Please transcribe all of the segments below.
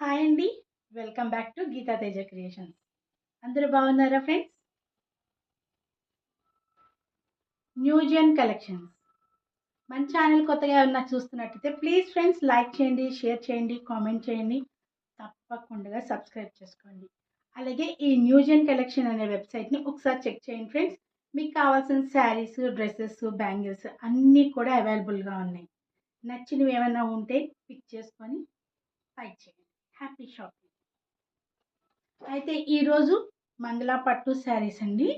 Hi అండి. Welcome back to Geetha Teja creations. అందరూ బాగున్నారా ఫ్రెండ్స్? న్యూజెన్ కలెక్షన్స్ మన ఛానల్ కొత్తగా ఏమన్నా చూస్తున్నట్టయితే ప్లీజ్ ఫ్రెండ్స్ లైక్ చేయండి, షేర్ చేయండి, కామెంట్ చేయండి, తప్పకుండా సబ్స్క్రైబ్ చేసుకోండి. అలాగే ఈ న్యూజెన్ కలెక్షన్ అనే వెబ్సైట్ని ఒకసారి చెక్ చేయండి ఫ్రెండ్స్. మీకు కావాల్సిన శారీస్, డ్రెస్సెస్, బ్యాంగిల్స్ అన్నీ కూడా అవైలబుల్గా ఉన్నాయి. నచ్చినవి ఏమైనా ఉంటే పిక్ చేసుకొని బై చేయండి. Happy shopping. అయితే ఈరోజు మంగళ పట్టు శారీస్ అండి.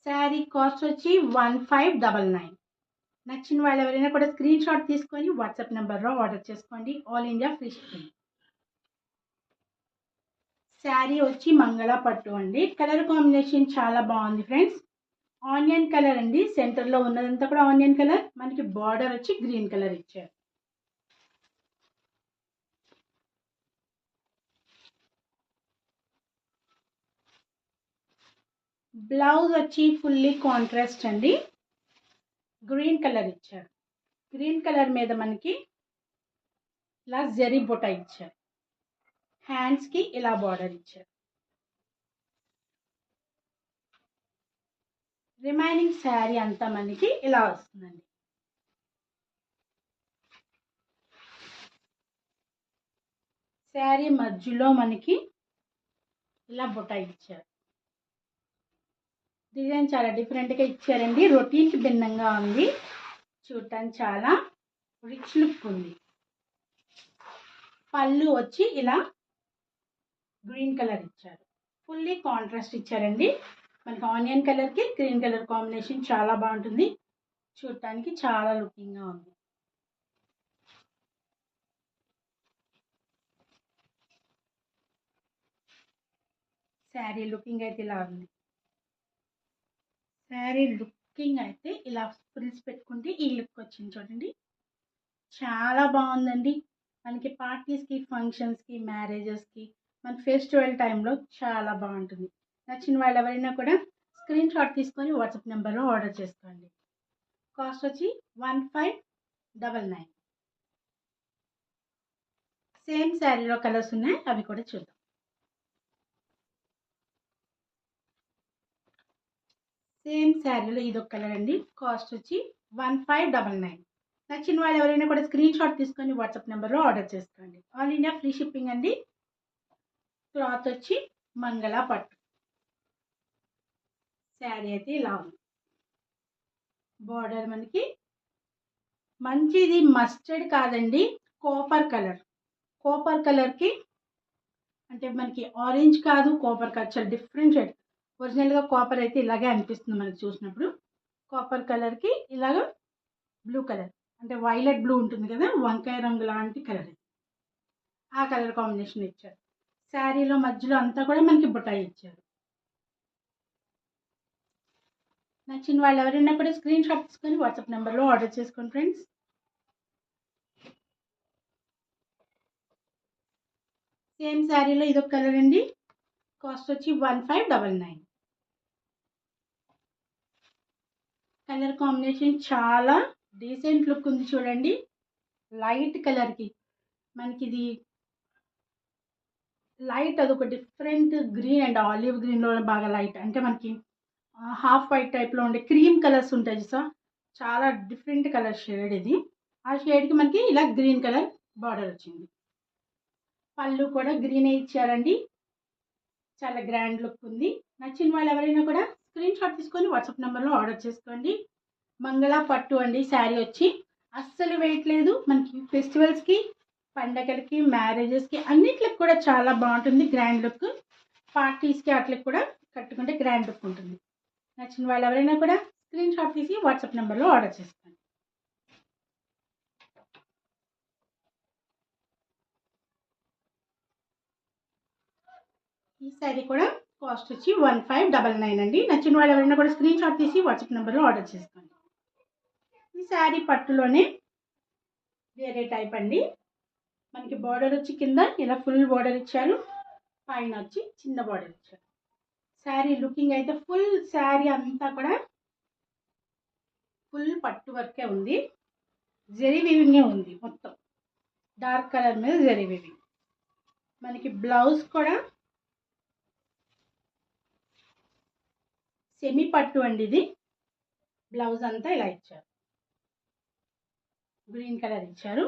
శారీ కాస్ట్ వచ్చి 1599. నచ్చిన వాళ్ళు ఎవరైనా కూడా స్క్రీన్ షాట్ తీసుకొని వాట్సాప్ నెంబర్లో ఆర్డర్ చేసుకోండి. All India free shipping. Sari వచ్చి మంగళ పట్టు అండి. కలర్ కాంబినేషన్ చాలా బాగుంది ఫ్రెండ్స్. ఆనియన్ కలర్ అండి. సెంటర్లో ఉన్నదంతా కూడా ఆనియన్ కలర్. మనకి బార్డర్ వచ్చి గ్రీన్ కలర్ ఇచ్చారు. బ్లౌజ్ వచ్చి ఫుల్లీ కాంట్రాస్ట్ అండి. గ్రీన్ కలర్ ఇచ్చారు. గ్రీన్ కలర్ మీద మనకి ఇలా జరీ బుట్ట ఇచ్చారు. హ్యాండ్స్కి ఇలా బార్డర్ ఇచ్చారు. రిమైనింగ్ శారీ అంతా మనకి ఇలా వస్తుందండి. శారీ మధ్యలో మనకి ఇలా బుట్ట ఇచ్చారు. డిజైన్ చాలా డిఫరెంట్గా ఇచ్చారండి. రొటీన్కి భిన్నంగా ఉంది. చూడటానికి చాలా రిచ్ లుక్ ఉంది. పళ్ళు వచ్చి ఇలా గ్రీన్ కలర్ ఇచ్చారు. ఫుల్లీ కాంట్రాస్ట్ ఇచ్చారండి. మనకి ఆనియన్ కలర్కి గ్రీన్ కలర్ కాంబినేషన్ చాలా బాగుంటుంది. చూడటానికి చాలా లుకింగ్గా ఉంది. శారీ లుకింగ్ అయితే ఇలా ఉంది. శారీ లుకింగ్ అయితే ఇలా ఫ్రిల్స్ పెట్టుకుంటే ఈ లుక్ వచ్చింది చూడండి. చాలా బాగుందండి. మనకి పార్టీస్కి, ఫంక్షన్స్కి, మ్యారేజెస్కి, మన ఫెస్టివల్ టైంలో చాలా బాగుంటుంది. నచ్చిన వాళ్ళు ఎవరైనా కూడా స్క్రీన్ షాట్ తీసుకొని వాట్సాప్ నెంబర్లో ఆర్డర్ చేసుకోండి. కాస్ట్ వచ్చి 1599. సేమ్ శారీలో కలర్స్ ఉన్నాయి, అవి కూడా చూద్దాం. సేమ్ శారీలో ఇదొక కలర్ అండి. కాస్ట్ వచ్చి 1599. నచ్చిన వాళ్ళు ఎవరైనా కూడా స్క్రీన్ షాట్ తీసుకొని వాట్సాప్ నెంబర్లో ఆర్డర్ చేసుకోండి. ఆల్ ఇండియా ఫ్రీ షిప్పింగ్ అండి. క్లాత్ వచ్చి మంగళ పట్టు. శారీ అయితే ఇలా ఉంది. బార్డర్ మనకి మంచిది మస్టర్డ్ కాదండి, కాపర్ కలర్. కాపర్ కలర్కి అంటే మనకి ఆరెంజ్ కాదు, కాపర్ కాదు, చాలా డిఫరెంట్ షేడ్. ఒరిజినల్గా కాపర్ అయితే ఇలాగే అనిపిస్తుంది మనకి చూసినప్పుడు. కాపర్ కలర్కి ఇలాగ బ్లూ కలర్ అంటే వైలెట్ బ్లూ ఉంటుంది కదా, వంకాయ రంగు లాంటి కలర్. ఆ కలర్ కాంబినేషన్ ఇచ్చారు. శారీలో మధ్యలో అంతా కూడా మనకి బుట్టాయి ఇచ్చారు. నచ్చిన వాళ్ళు ఎవరైనా కూడా స్క్రీన్ షాట్ తీసుకొని వాట్సాప్ నెంబర్లో ఆర్డర్ చేసుకోండి ఫ్రెండ్స్. సేమ్ శారీలో ఇదొక కలర్ అండి. కాస్ట్ వచ్చి 1599. కలర్ కాంబినేషన్ చాలా డీసెంట్ లుక్ ఉంది చూడండి. లైట్ కలర్కి మనకి ఇది లైట్ అదొక డిఫరెంట్ గ్రీన్ అండ్ ఆలివ్ గ్రీన్లో బాగా లైట్ అంటే మనకి హాఫ్ వైట్ టైప్లో ఉండే క్రీమ్ కలర్స్ ఉంటాయి సార్. చాలా డిఫరెంట్ కలర్ షేడ్ ఇది. ఆ షేడ్కి మనకి ఇలా గ్రీన్ కలర్ బార్డర్ వచ్చింది. పళ్ళు కూడా గ్రీనే ఇచ్చారండి. చాలా గ్రాండ్ లుక్ ఉంది. నచ్చిన వాళ్ళు ఎవరైనా కూడా స్క్రీన్ షాట్ తీసుకొని వాట్సాప్ నెంబర్లో ఆర్డర్ చేసుకోండి. మంగళ పట్టు అండి. శారీ వచ్చి అస్సలు వెయిట్ లేదు. మనకి ఫెస్టివల్స్కి, పండగలకి, మ్యారేజెస్కి అన్నిట్లకి కూడా చాలా బాగుంటుంది. Grand look. పార్టీస్కి అట్లకి కూడా కట్టుకుంటే గ్రాండ్ లుక్ ఉంటుంది. నచ్చిన వాళ్ళు ఎవరైనా కూడా స్క్రీన్ షాట్ తీసి వాట్సాప్ నెంబర్లో ఆర్డర్ చేసుకోండి. ఈ శారీ కూడా కాస్ట్ వచ్చి 1599 అండి. నచ్చిన వాళ్ళు ఎవరైనా కూడా స్క్రీన్ షాట్ తీసి వాట్సాప్ నెంబర్లో ఆర్డర్ చేసుకోండి. ఈ శారీ పట్టులోనే వేరే టైప్ అండి. మనకి బార్డర్ వచ్చి కింద ఇలా ఫుల్ బార్డర్ ఇచ్చారు, పైన వచ్చి చిన్న బార్డర్ ఇచ్చారు. శారీ లుకింగ్ అయితే ఫుల్ శారీ అంతా కూడా ఫుల్ పట్టు వర్కే ఉంది, జరీ వీవింగే ఉంది, మొత్తం డార్క్ కలర్ మీద జరీ వీవింగ్. మనకి బ్లౌజ్ కూడా సెమీ పట్టు అండి, ఇది బ్లౌజ్ అంతా ఇలా ఇచ్చారు, గ్రీన్ కలర్ ఇచ్చారు.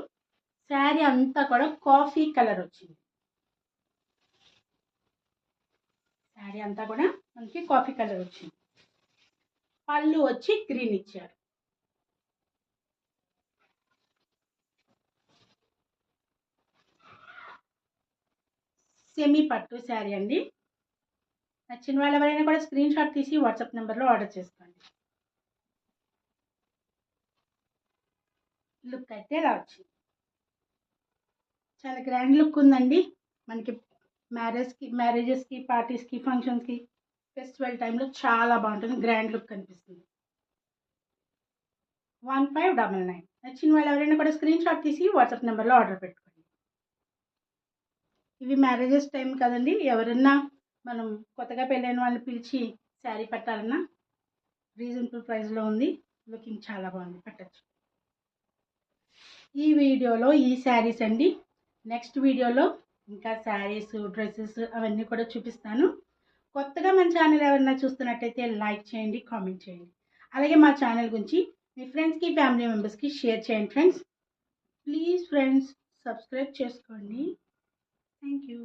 శారీ అంతా కూడా కాఫీ కలర్ వచ్చింది, శారీ అంతా కూడా మనకి కాఫీ కలర్ వచ్చింది. పళ్ళు వచ్చి గ్రీన్ ఇచ్చారు. సెమీ పట్టు శారీ అండి. నచ్చిన వాళ్ళు ఎవరైనా కూడా స్క్రీన్ షాట్ తీసి వాట్సాప్ నెంబర్లో ఆర్డర్ చేసుకోండి. లుక్ అయితే ఇలా వచ్చింది, చాలా గ్రాండ్ లుక్ ఉందండి. మనకి మ్యారేజెస్కి, పార్టీస్కి, ఫంక్షన్స్కి, ఫెస్టివల్ టైంలో చాలా బాగుంటుంది, గ్రాండ్ లుక్ కనిపిస్తుంది. 1599. నచ్చిన వాళ్ళు ఎవరైనా కూడా స్క్రీన్ షాట్ తీసి వాట్సాప్ నెంబర్లో ఆర్డర్ పెట్టుకోండి. ఇవి మ్యారేజెస్ టైం కదండి, ఎవరన్నా మనం కొత్తగా పెళ్ళైన వాళ్ళని పిలిచి శారీ పెట్టాలన్నా రీజనబుల్ ప్రైస్లో ఉంది, లుకింగ్ చాలా బాగుంది, పెట్టచ్చు. ఈ వీడియోలో ఈ శారీస్ అండి. నెక్స్ట్ వీడియోలో ఇంకా శారీస్, డ్రెస్సెస్ అవన్నీ కూడా చూపిస్తాను. కొత్తగా మన ఛానల్ ఎవరైనా చూస్తున్నట్టయితే లైక్ చేయండి, కామెంట్ చేయండి. అలాగే మా ఛానల్ గురించి మీ ఫ్రెండ్స్కి, ఫ్యామిలీ మెంబర్స్కి షేర్ చేయండి ఫ్రెండ్స్. ప్లీజ్ ఫ్రెండ్స్ సబ్స్క్రైబ్ చేసుకోండి. Thank you.